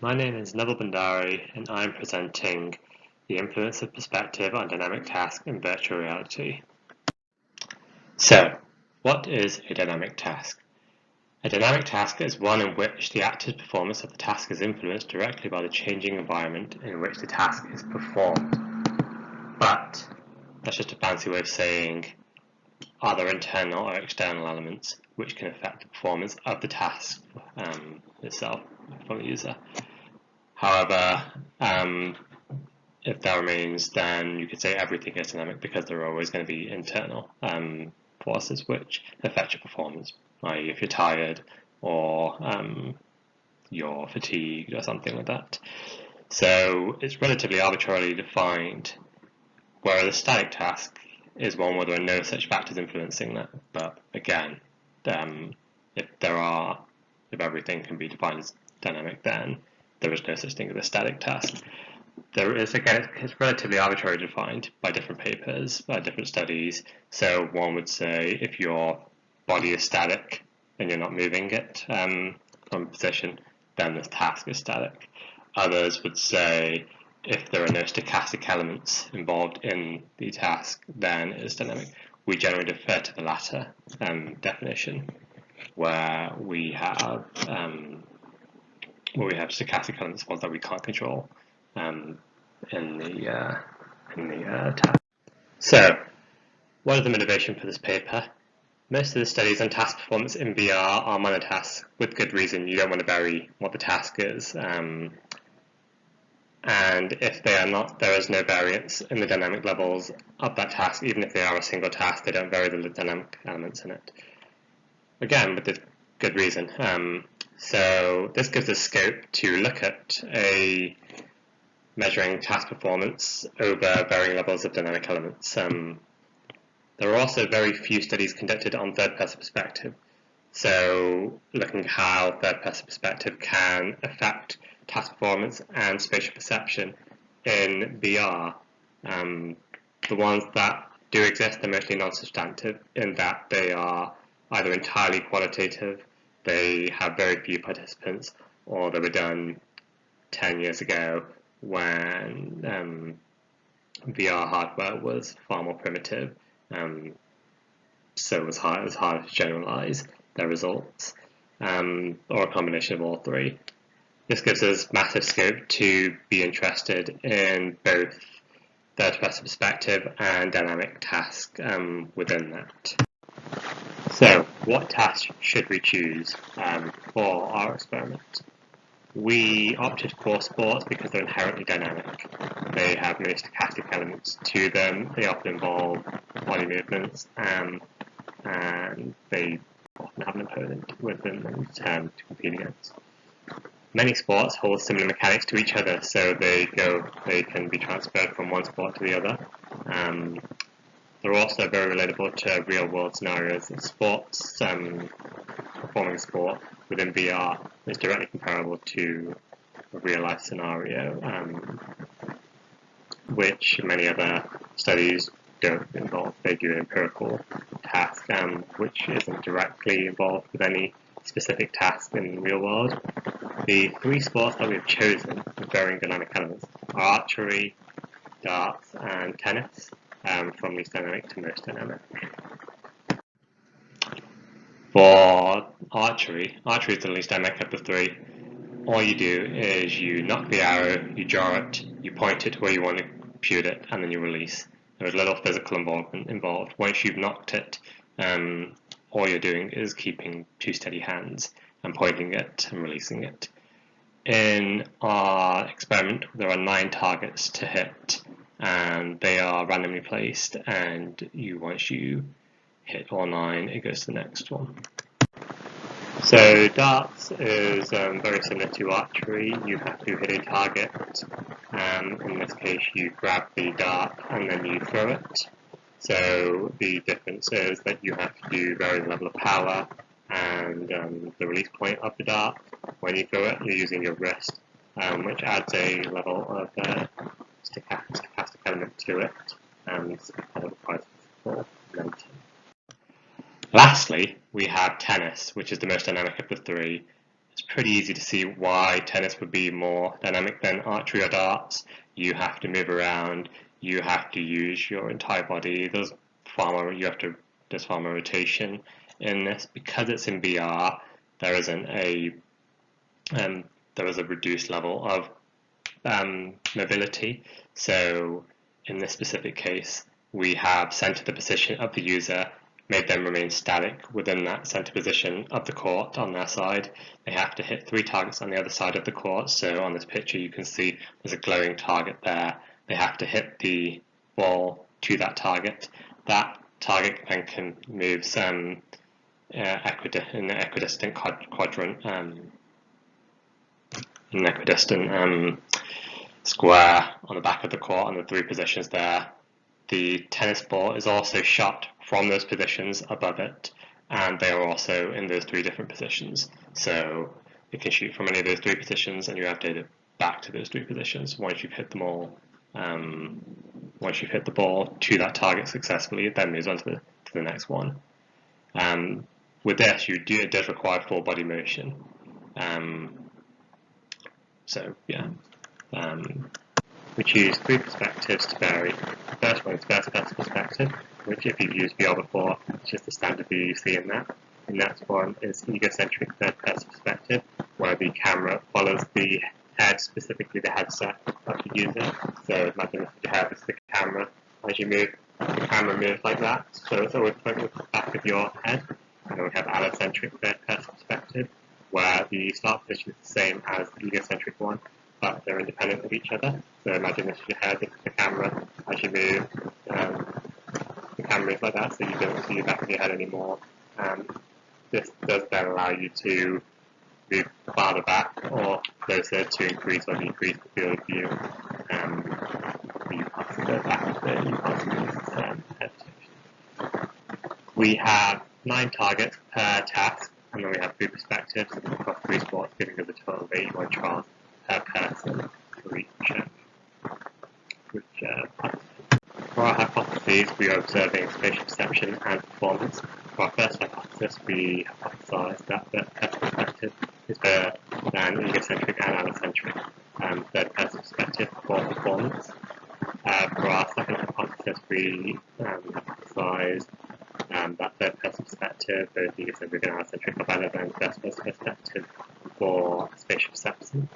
My name is Nabil Bandari and I'm presenting the influence of perspective on dynamic task in virtual reality. So, what is a dynamic task? A dynamic task is one in which the active performance of the task is influenced directly by the changing environment in which the task is performed. But that's just a fancy way of saying, are there internal or external elements which can affect the performance of the task itself from the user? However, if that remains, then you could say everything is dynamic because there are always going to be internal forces which affect your performance, i.e. if you're tired or you're fatigued or something like that. So it's relatively arbitrarily defined, whereas a static task is one where there are no such factors influencing that. But again, if everything can be defined as dynamic, then there is no such thing as a static task. There is, again, it's relatively arbitrarily defined by different papers, by different studies. So one would say if your body is static and you're not moving it from position, then this task is static. Others would say if there are no stochastic elements involved in the task, then it is dynamic. We generally defer to the latter definition, where we have stochastic elements, ones that we can't control in the task. So, what is the motivation for this paper? Most of the studies on task performance in VR are monotasks, with good reason. You don't want to vary what the task is. And if they are not, there is no variance in the dynamic levels of that task. Even if they are a single task, they don't vary the dynamic elements in it. Again, with the good reason. So this gives us scope to look at measuring task performance over varying levels of dynamic elements. There are also very few studies conducted on third-person perspective. So looking at how third-person perspective can affect task performance and spatial perception in VR. The ones that do exist are mostly non-substantive in that they are either entirely qualitative, they have very few participants, or they were done 10 years ago when VR hardware was far more primitive, so it was hard to generalize their results, or a combination of all three. This gives us massive scope to be interested in both third-person perspective and dynamic task within that. So, what task should we choose for our experiment? We opted for sports because they're inherently dynamic. They have no stochastic elements to them, they often involve body movements, and they often have an opponent with them to compete against. Many sports hold similar mechanics to each other, so they can be transferred from one sport to the other. They're also very relatable to real-world scenarios. Sports, performing a sport within VR is directly comparable to a real-life scenario, which many other studies don't involve. They do an empirical task, which isn't directly involved with any specific task in the real world. The three sports that we've chosen with varying dynamic elements are archery, darts, and tennis, from least dynamic to most dynamic. For archery is the least dynamic of the three. All you do is you knock the arrow, you draw it, you point it to where you want to shoot it, and then you release. There's little physical involvement involved. Once you've knocked it, all you're doing is keeping two steady hands and pointing it and releasing it. In our experiment, there are 9 targets to hit, and they are randomly placed, and once you hit all 9, it goes to the next one. So darts is very similar to archery. You have to hit a target. In this case, you grab the dart and then you throw it. So the difference is that you have to vary the level of power and the release point of the dart. When you throw it, you're using your wrist, which adds a level of stochastic element to it, and requires physical momentum. Lastly, we have tennis, which is the most dynamic of the three. it's pretty easy to see why tennis would be more dynamic than archery or darts. You have to move around, you have to use your entire body. There's far more rotation in this. Because it's in VR, there is a reduced level of mobility. So in this specific case, we have centered the position of the user, made them remain static within that center position of the court on their side. They have to hit 3 targets on the other side of the court. So on this picture you can see there's a glowing target there. They have to hit the ball to that target. That target then can move in an equidistant quadrant, an equidistant square on the back of the court on the 3 positions there. The tennis ball is also shot from those positions above it, and they are also in those 3 different positions. So it can shoot from any of those 3 positions, and you have data back to those 3 positions once you've hit them all. Once you've hit the ball to that target successfully, it then moves on to the next one. With this, it does require full body motion. So yeah. We choose 3 perspectives to vary. The first one is first person perspective, which if you've used VR before, it's just the standard view you see in that. The next one is egocentric third person perspective, where the camera follows the head, specifically the headset of the user. So imagine if you have the camera, as you move, the camera moves like that, so it's always pointing at the back of your head. And then we have allocentric third person perspective, where the start position is the same as the egocentric one, but they're independent of each other. So imagine this is your head, this is the camera. As you move, the camera is like that, so you don't see the back of your head anymore. This does then allow you to move farther back or closer to increase or decrease the field of view. You can't see the back of it, you can't see this head position. We have 9 targets per task, and then we have 3 perspectives across 3 sports, giving us a total of 81 trials per person for each participant. For our hypotheses, we are observing spatial perception and performance. For our first hypothesis, we hypothesized that the person perspective is better than egocentric and allocentric third person perspective for performance. For our second hypothesis, we hypothesized that third person perspective, both egocentric and allocentric, are better than first person perspective for spatial perception.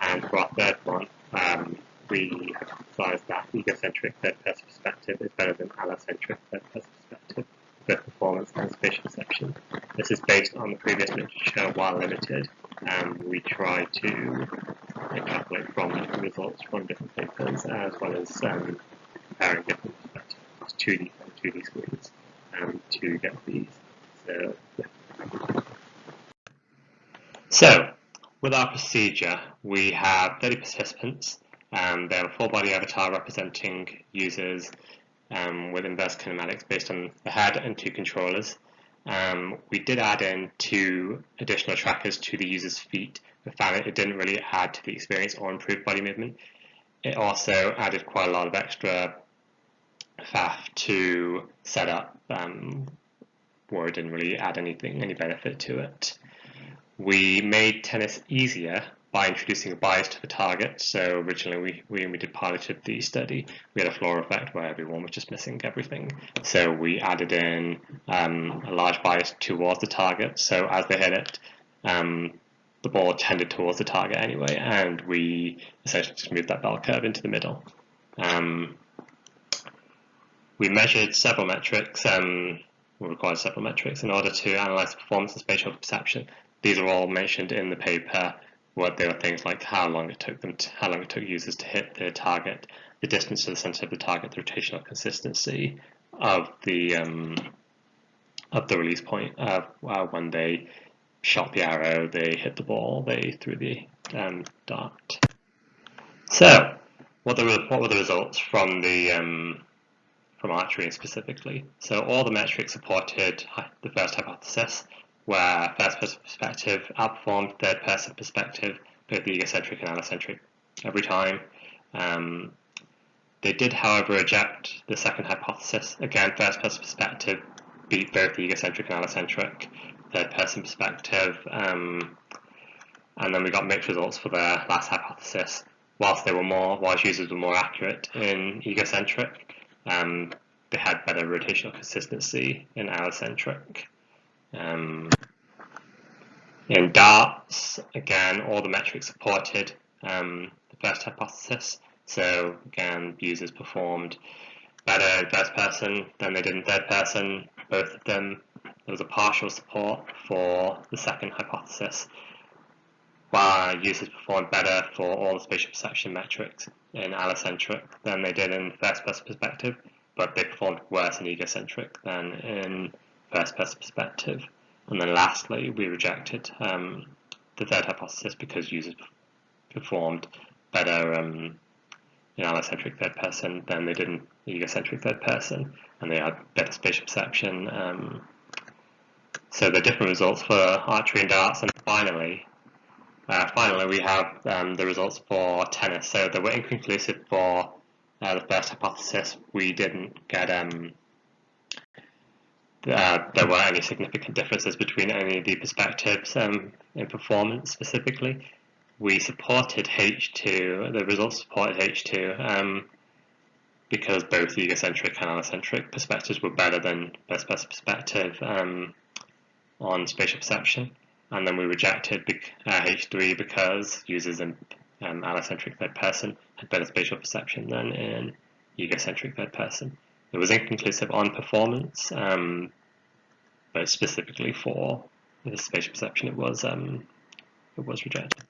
And for our third one, we hypothesized that egocentric third person perspective is better than allocentric third person perspective for performance and spatial perception. This is based on the previous literature. While limited, we try to extrapolate from results from different papers, as well as comparing different perspectives, 2D and 2D screens, to get these. So, yeah. So, with our procedure, we have 30 participants. They have a full body avatar representing users with inverse kinematics based on the head and 2 controllers. We did add in 2 additional trackers to the user's feet, but found it didn't really add to the experience or improve body movement. It also added quite a lot of extra faff to set up, where it didn't really add any benefit to it. We made tennis easier by introducing a bias to the target. So originally when we did piloted the study, we had a floor effect where everyone was just missing everything. So we added in a large bias towards the target. So as they hit it, the ball tended towards the target anyway, and we essentially just moved that bell curve into the middle. We measured several metrics. We required several metrics in order to analyze the performance and spatial perception. These are all mentioned in the paper. What there are things like how long it took users to hit their target, the distance to the center of the target, the rotational consistency of the release point, when they shot the arrow, they hit the ball, they threw the dart. So, what were the results from from archery specifically? So all the metrics supported the first hypothesis, where first person perspective outperformed third person perspective, both the egocentric and allocentric, every time. They did, however, reject the second hypothesis. Again, first person perspective beat both the egocentric and allocentric, third person perspective, and then we got mixed results for the last hypothesis. Whilst users were more accurate in egocentric, they had better rotational consistency in allocentric. In darts, again, all the metrics supported the first hypothesis. So again, users performed better in first person than they did in third person. Both of them, there was a partial support for the second hypothesis, while users performed better for all the spatial perception metrics in allocentric than they did in first person perspective, but they performed worse in egocentric than in first person perspective. And then lastly, we rejected the third hypothesis because users performed better in allocentric third person than they did in egocentric third person, and they had better spatial perception. So the different results for archery and darts, and finally we have the results for tennis. So they were inconclusive for the first hypothesis. We didn't get there weren't any significant differences between any of the perspectives in performance specifically. We supported H2, the results supported H2 because both egocentric and allocentric perspectives were better than first person perspective on spatial perception. And then we rejected H3 because users in allocentric third person had better spatial perception than in egocentric third person. It was inconclusive on performance, but specifically for the spatial perception, it was rejected.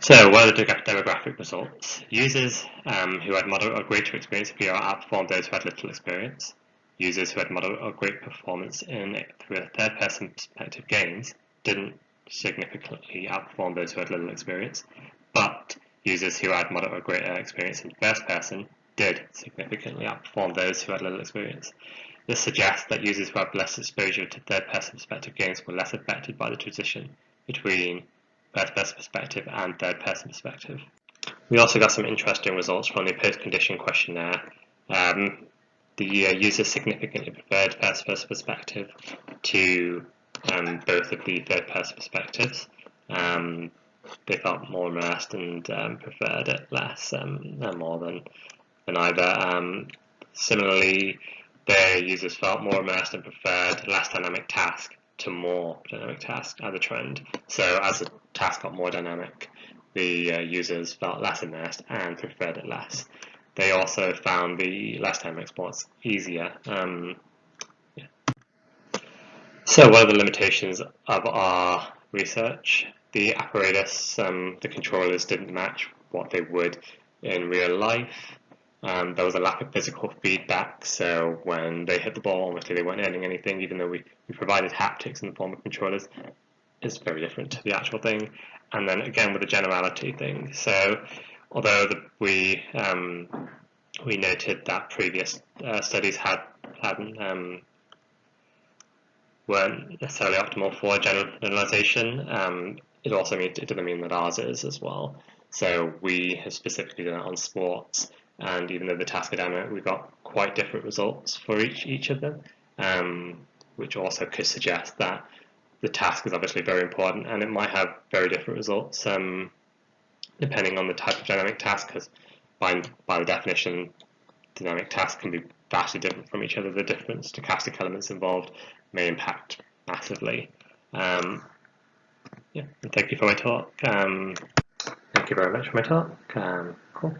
So, what are the demographic results? Users who had moderate or greater experience of VR outperformed those who had little experience. Users who had moderate or great performance in third-person perspective games didn't significantly outperform those who had little experience, but users who had moderate or greater experience in first person did significantly outperform those who had little experience. This suggests that users who had less exposure to third-person perspective games were less affected by the transition between first-person perspective and third-person perspective. We also got some interesting results from the post-condition questionnaire. The users significantly preferred first-person perspective to both of the third-person perspectives. They felt more immersed and preferred it less more than either. Similarly, the users felt more immersed and preferred less dynamic task to more dynamic task as a trend. So as the task got more dynamic, the users felt less immersed and preferred it less. They also found the less dynamic sports easier. So what are the limitations of our research? The apparatus, the controllers didn't match what they would in real life. There was a lack of physical feedback, so when they hit the ball, obviously they weren't earning anything, even though we provided haptics in the form of controllers. It's very different to the actual thing. And then again with the generality thing. So although we noted that previous studies weren't necessarily optimal for generalization, it doesn't mean that ours is as well. So we have specifically done it on sports, and even though the task are dynamic, we got quite different results for each of them, which also could suggest that the task is obviously very important, and it might have very different results depending on the type of dynamic task, because by the definition, dynamic tasks can be vastly different from each other. The different stochastic elements involved may impact massively. And thank you for my talk. Thank you very much for my talk. Cool.